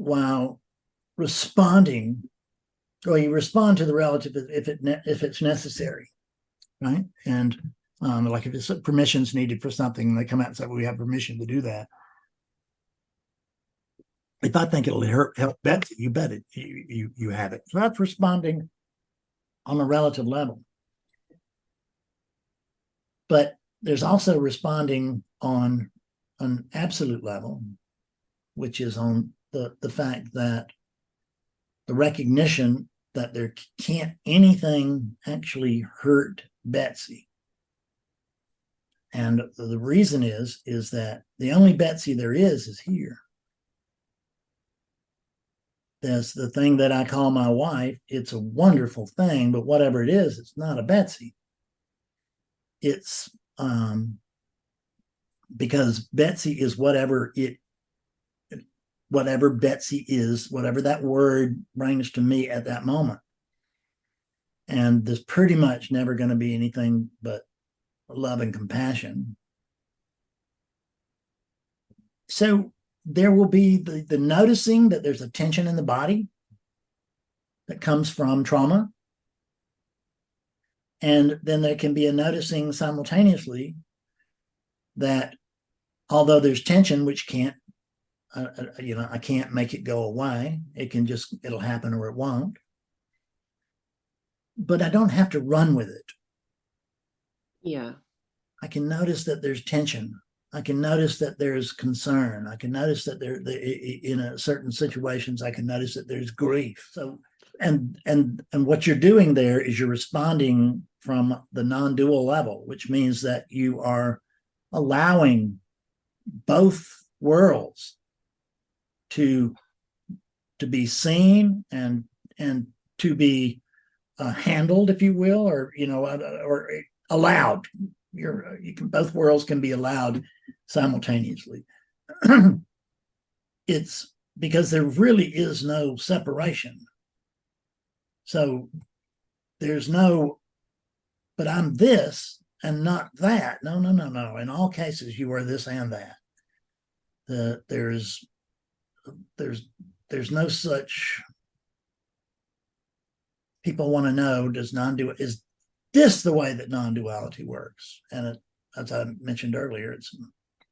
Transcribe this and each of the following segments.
while responding, or you respond to the relative if it's necessary, right? And like if it's permission's needed for something, they come out and say, well, we have permission to do that. If I think it'll help Betsy, you bet it, you have it. So that's responding on a relative level. But there's also responding on an absolute level, which is on the fact that the recognition that there can't anything actually hurt Betsy. And the reason is that the only Betsy there is here. There's the thing that I call my wife. It's a wonderful thing, but whatever it is, it's not a Betsy. It's because Betsy is whatever Betsy is, whatever that word brings to me at that moment. And there's pretty much never going to be anything but love and compassion. So there will be the noticing that there's a tension in the body that comes from trauma. And then there can be a noticing simultaneously that although there's tension, which can't, I can't make it go away. It'll happen or it won't. But I don't have to run with it. Yeah. I can notice that there's tension. I can notice that there's concern. I can notice that in certain situations, I can notice that there's grief. So, and what you're doing there is you're responding from the non-dual level, which means that you are allowing both worlds to be seen and to be handled, if you will, or allowed. Both worlds can be allowed simultaneously. It's because there really is no separation. So there's no, but I'm this and not that. No. In all cases, you are this and that. There's no such. People want to know, is this the way that non-duality works? And as I mentioned earlier,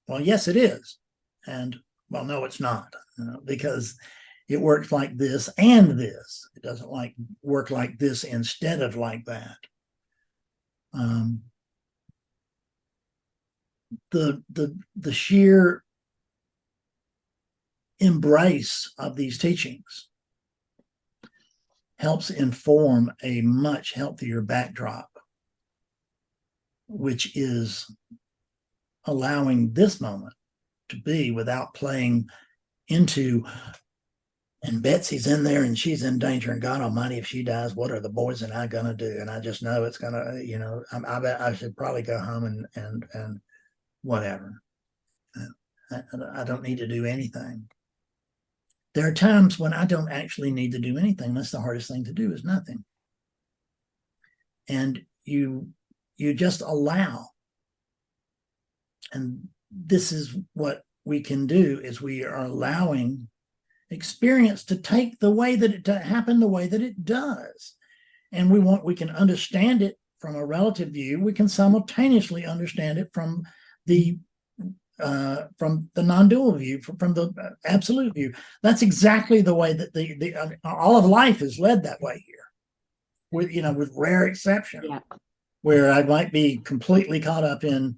well, yes, it is. And well, no, it's not, because it works like this and this. It doesn't work like this instead of like that. The sheer embrace of these teachings helps inform a much healthier backdrop, which is allowing this moment to be without playing into, and Betsy's in there and she's in danger, and God Almighty, if she dies, what are the boys and I gonna do? And I just know it's gonna, I bet I should probably go home and whatever. I don't need to do anything. There are times when I don't actually need to do anything. That's the hardest thing to do, is nothing. And you just allow. And this is what we can do, is we are allowing experience to take the way that to happen the way that it does. And we can understand it from a relative view. We can simultaneously understand it from the non-dual view, from the absolute view. That's exactly the way that all of life is led that way here, with rare exception, where I might be completely caught up in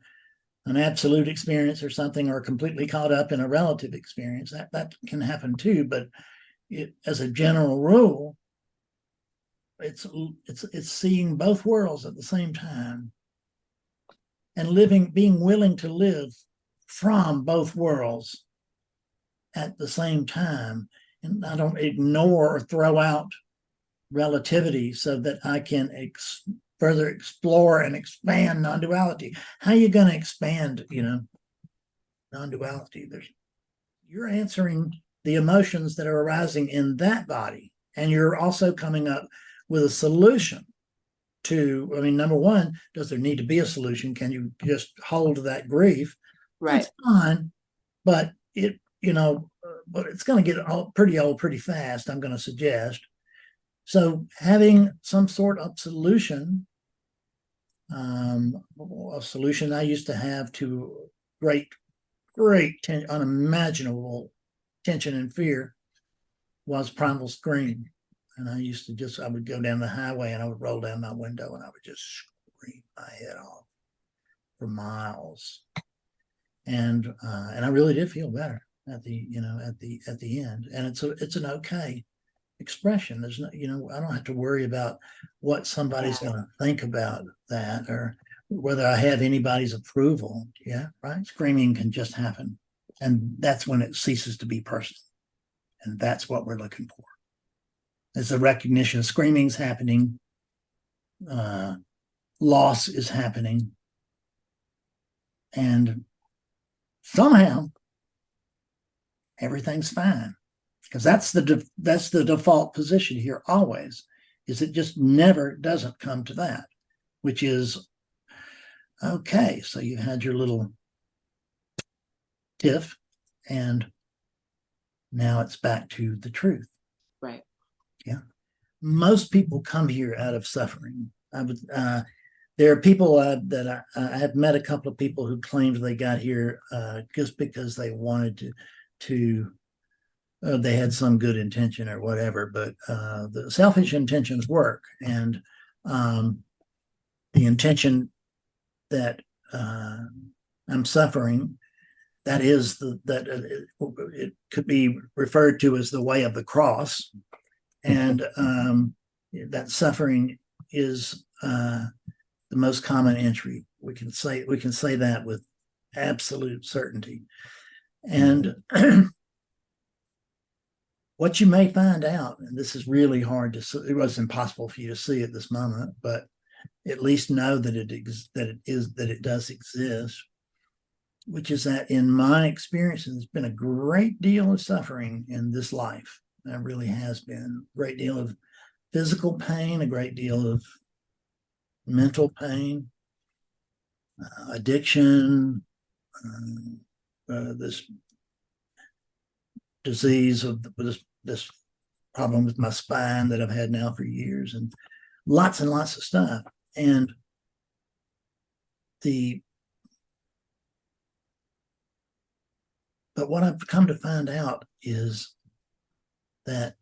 an absolute experience or something, or completely caught up in a relative experience. That can happen too, but as a general rule, it's seeing both worlds at the same time and being willing to live from both worlds at the same time. And I don't ignore or throw out relativity so that I can further explore and expand non-duality. How are you going to expand, non-duality? You're answering the emotions that are arising in that body, and you're also coming up with a solution to, number one, does there need to be a solution? Can you just hold that grief? Right. That's fine, but but it's going to get pretty old pretty fast, I'm going to suggest. So having some sort of solution, a solution I used to have to great, unimaginable tension and fear was primal scream. And I used to I would go down the highway and I would roll down my window and I would just scream my head off for miles. And I really did feel better at the end. And it's an okay expression. There's no, I don't have to worry about what somebody's going to think about that or whether I have anybody's approval. Yeah, right. Screaming can just happen. And that's when it ceases to be personal. And that's what we're looking for. It's a recognition. Screaming's happening. Loss is happening. And somehow everything's fine. Because that's the default position here always, is it just never doesn't come to that, which is okay. So you had your little tiff, and now it's back to the truth. Right. Yeah. Most people come here out of suffering. There are people that I have met a couple of people who claimed they got here just because they wanted to they had some good intention or whatever, but the selfish intentions work. And the intention that I'm suffering, that is it could be referred to as the way of the cross. And that suffering is the most common entry. We can say that with absolute certainty. And what you may find out, and this is really hard to see, it was impossible for you to see at this moment, but at least know that it does exist, which is that in my experience, there's been a great deal of suffering in this life. There really has been a great deal of physical pain, a great deal of mental pain, addiction, this disease of this problem with my spine that I've had now for years, and lots of stuff. And but what I've come to find out is that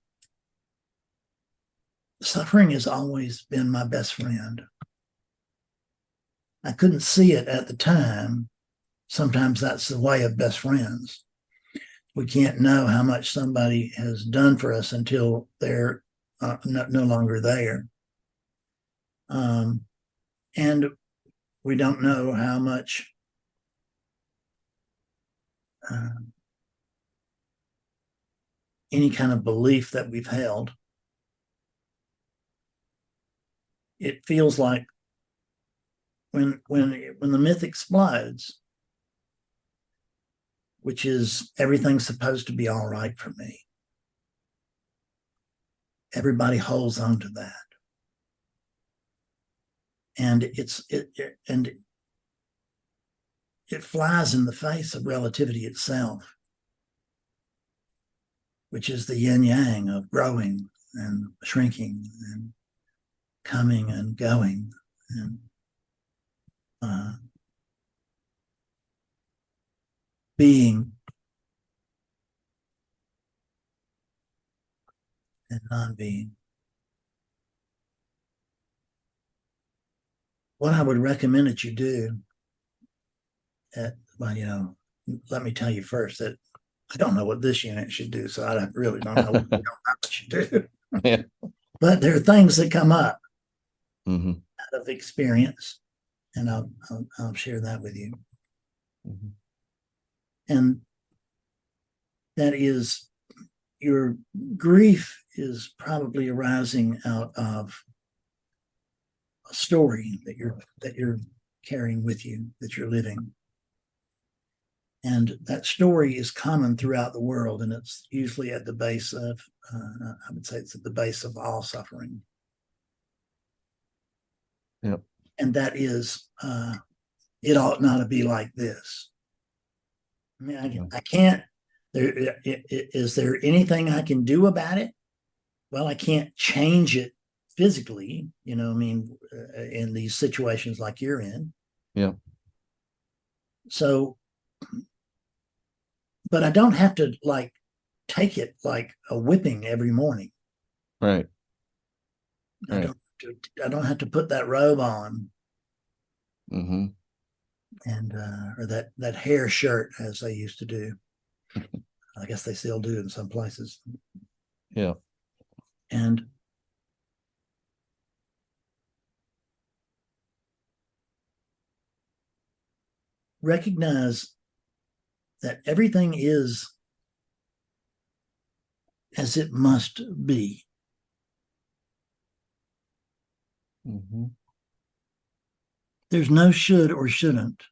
suffering has always been my best friend. I couldn't see it at the time. Sometimes that's the way of best friends. We can't know how much somebody has done for us until they're no longer there. And we don't know how much any kind of belief that we've held. It feels like when the myth explodes, which is everything's supposed to be all right for me, everybody holds on to that. And it flies in the face of relativity itself, which is the yin yang of growing and shrinking and coming and going and being and non-being. What I would recommend that you do, let me tell you first that I don't know what this unit should do, so I really don't know what it should do. Yeah. But there are things that come up Mm-hmm. out of experience, and I'll share that with you. Mm-hmm. And that is, your grief is probably arising out of a story that you're carrying with you, that you're living. And that story is common throughout the world, and it's usually at the base of, I would say it's at the base of all suffering. Yep. And that is, it ought not to be like this. I mean, I can't Is there anything I can do about it? Well, I can't change it physically, I mean, in these situations like you're in. Yeah. So, but I don't have to like take it like a whipping every morning. Right. I don't have to put that robe on Mm-hmm. and or that hair shirt as they used to do. I guess they still do in some places. Yeah. And recognize that everything is as it must be. Mm-hmm. There's no should or shouldn't.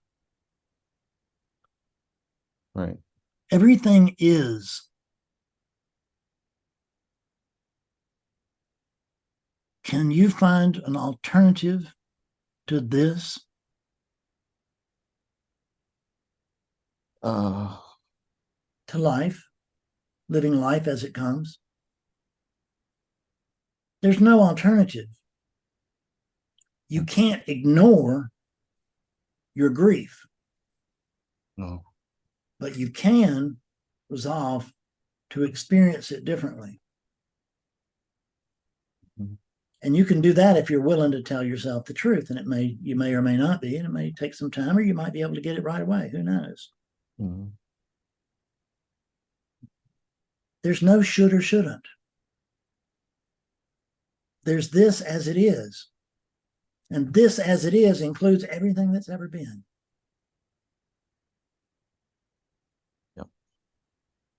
Right. Everything is. Can you find an alternative to this? To life, living life as it comes? There's no alternative. You can't ignore your grief, No. but you can resolve to experience it differently. Mm-hmm. And you can do that if you're willing to tell yourself the truth. And you may or may not be, and it may take some time, or you might be able to get it right away. Who knows? Mm-hmm. There's no should or shouldn't. There's this as it is. And this as it is includes everything that's ever been. Yep.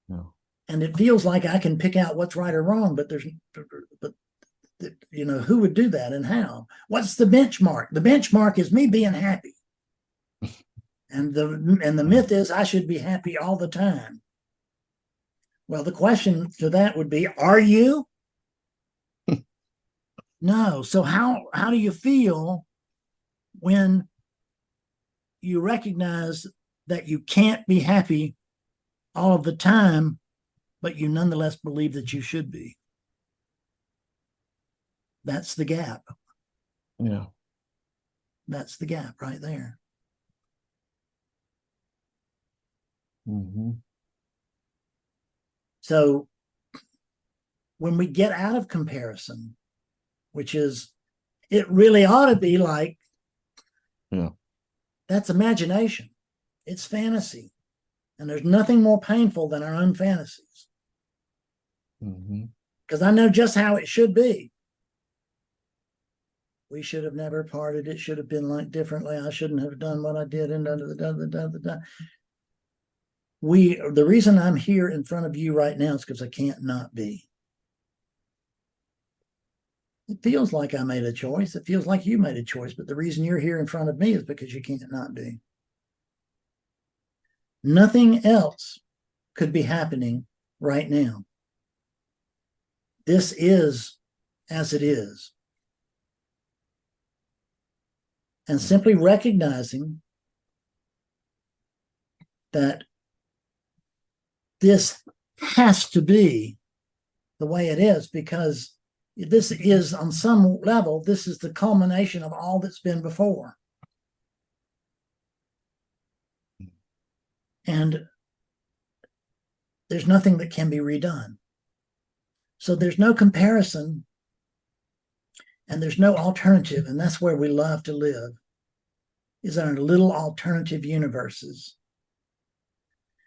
No. And it feels like I can pick out what's right or wrong, but who would do that and how? What's the benchmark? The benchmark is me being happy. And the myth is I should be happy all the time. Well, the question to that would be, are you? No. So how do you feel when you recognize that you can't be happy all of the time, but you nonetheless believe that you should be? That's the gap. Yeah. That's the gap right there. Mm-hmm. So when we get out of comparison, which is, it really ought to be like, yeah, that's imagination. It's fantasy. And there's nothing more painful than our own fantasies. Mm-hmm. Because I know just how it should be. We should have never parted. It should have been like differently. I shouldn't have done what I did. And the reason I'm here in front of you right now is because I can't not be. It feels like I made a choice. It feels like you made a choice. But the reason you're here in front of me is because you can't not be. Nothing else could be happening right now. This is as it is. And simply recognizing that this has to be the way it is, because this is, on some level, this is the culmination of all that's been before. And there's nothing that can be redone. So there's no comparison and there's no alternative. And that's where we love to live, is our little alternative universes.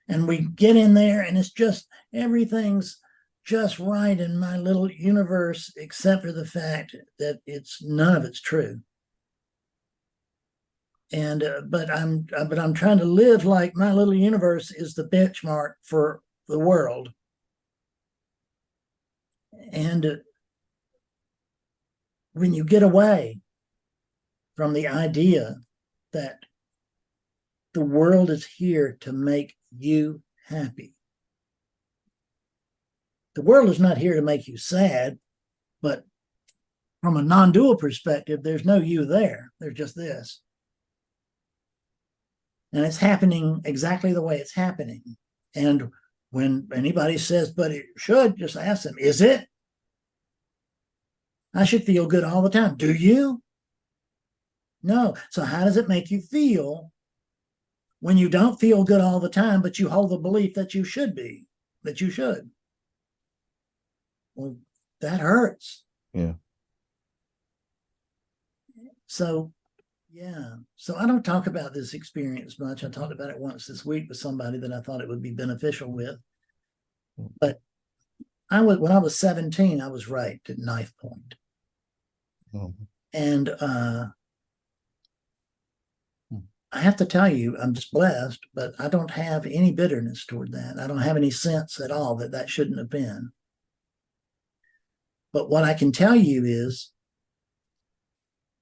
And we get in there and it's just, everything's just right in my little universe, except for the fact that none of it's true. And but I'm trying to live like my little universe is the benchmark for the world. And when you get away from the idea that the world is here to make you happy, the world is not here to make you sad, but from a non-dual perspective, there's no you there. There's just this. And it's happening exactly the way it's happening. And when anybody says, but it should, just ask them, is it? I should feel good all the time. Do you? No. So how does it make you feel when you don't feel good all the time, but you hold the belief that you should be, that you should? Well, that hurts. Yeah. So, yeah. So I don't talk about this experience much. I talked about it once this week with somebody that I thought it would be beneficial with. But when I was 17, I was raped at knife point. Oh. And I have to tell you, I'm just blessed, but I don't have any bitterness toward that. I don't have any sense at all that that shouldn't have been. But what I can tell you is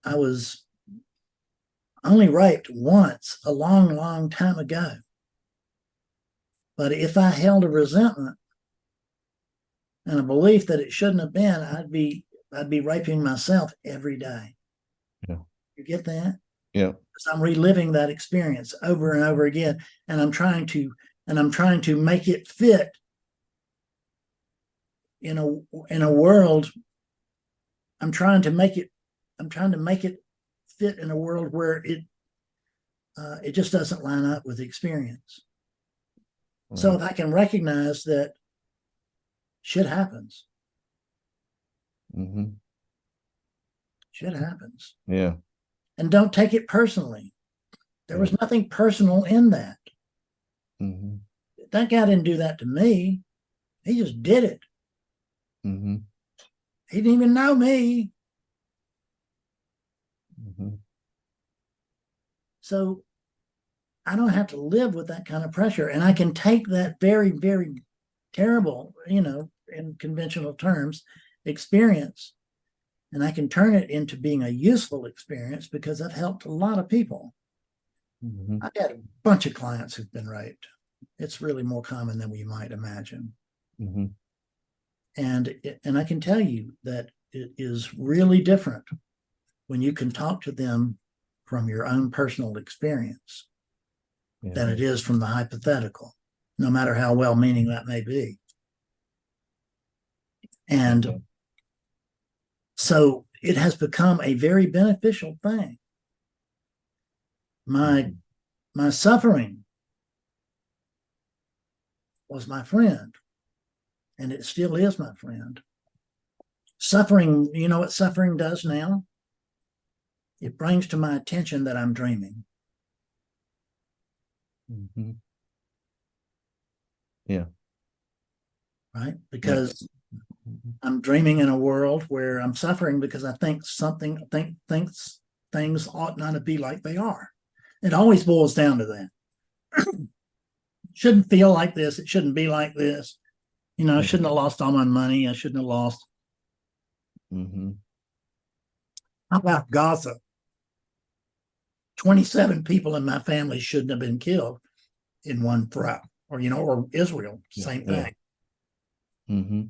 I was only raped once a long, long time ago. But if I held a resentment and a belief that it shouldn't have been, I'd be raping myself every day. Yeah. You get that? Yeah. Because I'm reliving that experience over and over again, and I'm trying to make it fit in a world. I'm trying to make it fit in a world where it just doesn't line up with the experience. Right. So if I can recognize that shit happens. Mm-hmm. Shit happens. Yeah. And don't take it personally. There was nothing personal in that. Mm-hmm. That guy didn't do that to me. He just did it. Mm-hmm. He didn't even know me. Mm-hmm. So I don't have to live with that kind of pressure. And I can take that very, very terrible, in conventional terms, experience, and I can turn it into being a useful experience because I've helped a lot of people. Mm-hmm. I've had a bunch of clients who've been raped. It's really more common than we might imagine. Mm-hmm. And I can tell you that it is really different when you can talk to them from your own personal experience than it is from the hypothetical, no matter how well-meaning that may be. And so it has become a very beneficial thing. My suffering was my friend, and it still is my friend. Suffering, you know what suffering does now? It brings to my attention that I'm dreaming. Mm-hmm. Yeah. Right? Because I'm dreaming in a world where I'm suffering because I think things ought not to be like they are. It always boils down to that. Shouldn't feel like this. It shouldn't be like this. I shouldn't have lost all my money. I shouldn't have lost. Mm-hmm. How about Gaza? 27 people in my family shouldn't have been killed in one throw, or Israel, same thing. Mm-hmm.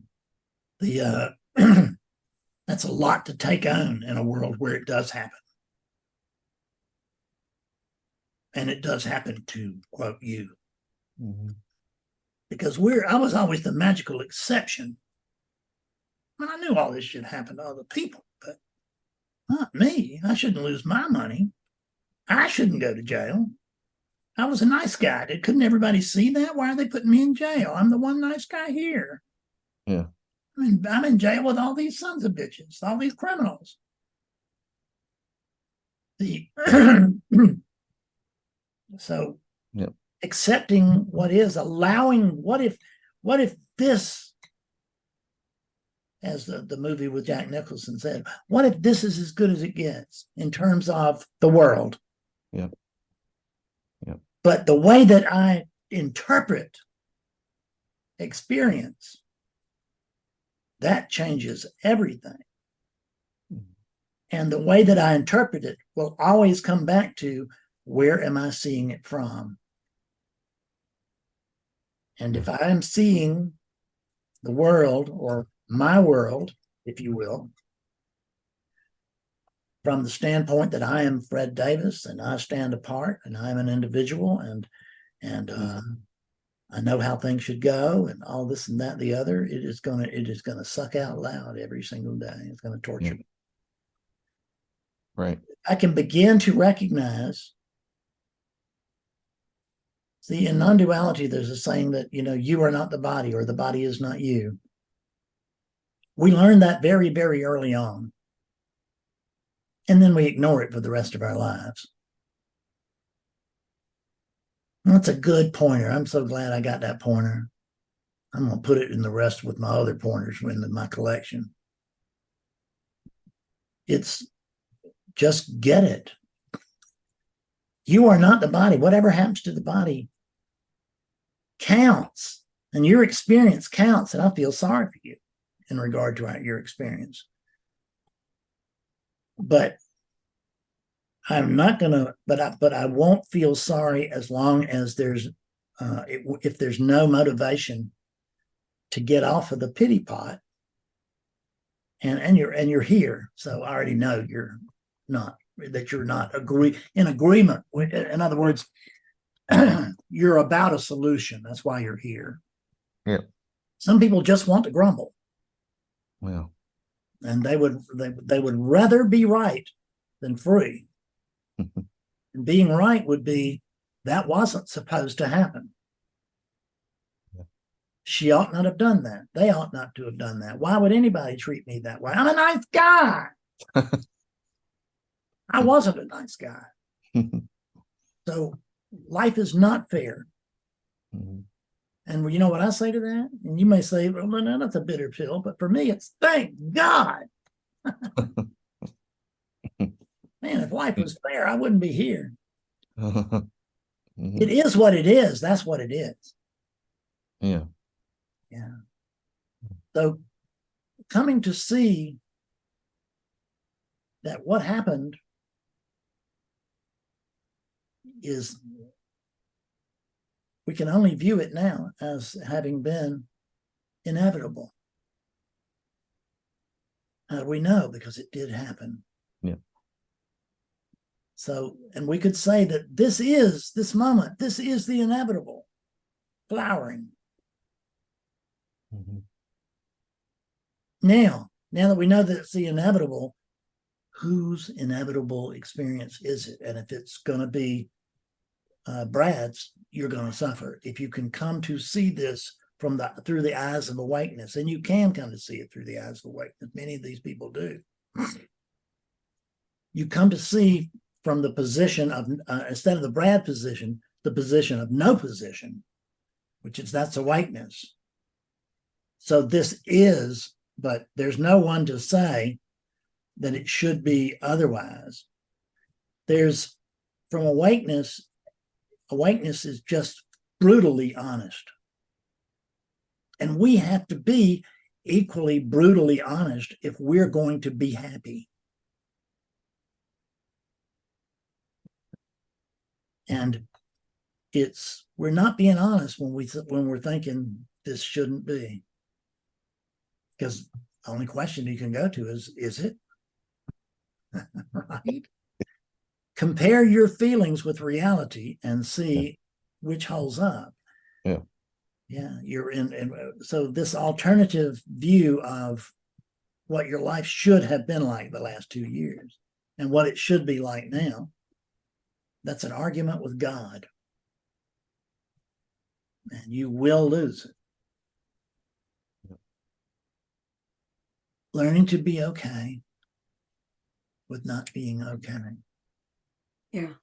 That's a lot to take on in a world where it does happen. And it does happen to, quote, you. Mm-hmm. Because I was always the magical exception. I knew all this should happen to other people, but not me. I shouldn't lose my money. I shouldn't go to jail. I was a nice guy. Couldn't everybody see that? Why are they putting me in jail? I'm the one nice guy here. Yeah. I'm in jail with all these sons of bitches, all these criminals. So accepting what is, allowing, what if this, as the movie with Jack Nicholson said, what if this is as good as it gets in terms of the world? Yeah. Yeah. But the way that I interpret experience, that changes everything. And the way that I interpret it will always come back to, where am I seeing it from? And if I am seeing the world, or my world, if you will, from the standpoint that I am Fred Davis and I stand apart and I'm an individual and I know how things should go and all this and that, the other. It is gonna suck out loud every single day. It's gonna torture me. Right. I can begin to recognize. See, in non-duality, there's a saying that, you are not the body, or the body is not you. We learn that very, very early on. And then we ignore it for the rest of our lives. That's a good pointer. I'm so glad I got that pointer. I'm going to put it in the rest with my other pointers in my collection. It's just get it. You are not the body. Whatever happens to the body counts, and your experience counts. And I feel sorry for you in regard to your experience. But I'm not gonna. But I won't feel sorry as long as there's, if there's no motivation to get off of the pity pot. And you're here, so I already know you're not in agreement with. In other words, you're about a solution. That's why you're here. Yeah. Some people just want to grumble. Well. And they would rather be right than free. And being right would be, that wasn't supposed to happen. Yeah. She ought not have done that. They ought not to have done that. Why would anybody treat me that way? I'm a nice guy. I wasn't a nice guy. So life is not fair. Mm-hmm. And you know what I say to that? And you may say, well, no, that's a bitter pill. But for me, it's thank God. Man, if life was fair, I wouldn't be here. Mm-hmm. It is what it is. That's what it is. Yeah. Yeah. So coming to see that what happened is, we can only view it now as having been inevitable. How do we know? Because it did happen. Yeah. So, and we could say that this moment, this is the inevitable flowering. Mm-hmm. Now that we know that it's the inevitable, whose inevitable experience is it? And if it's going to be Brad's, you're going to suffer. If you can come to see this through the eyes of awakeness, and you can come to see it through the eyes of awakeness, many of these people do. You come to see from the position of, instead of the Brad position, the position of no position, that's awakeness. So this is, but there's no one to say that it should be otherwise. There's, from awakeness is just brutally honest. And we have to be equally brutally honest if we're going to be happy. And we're not being honest when we're thinking this shouldn't be. Because the only question you can go to is it? Right? Compare your feelings with reality and see which holds up. Yeah. Yeah, you're in. So this alternative view of what your life should have been like the last 2 years and what it should be like now, that's an argument with God. And you will lose it. Yeah. Learning to be okay with not being okay. Yeah.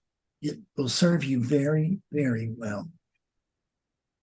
It will serve you very, very well.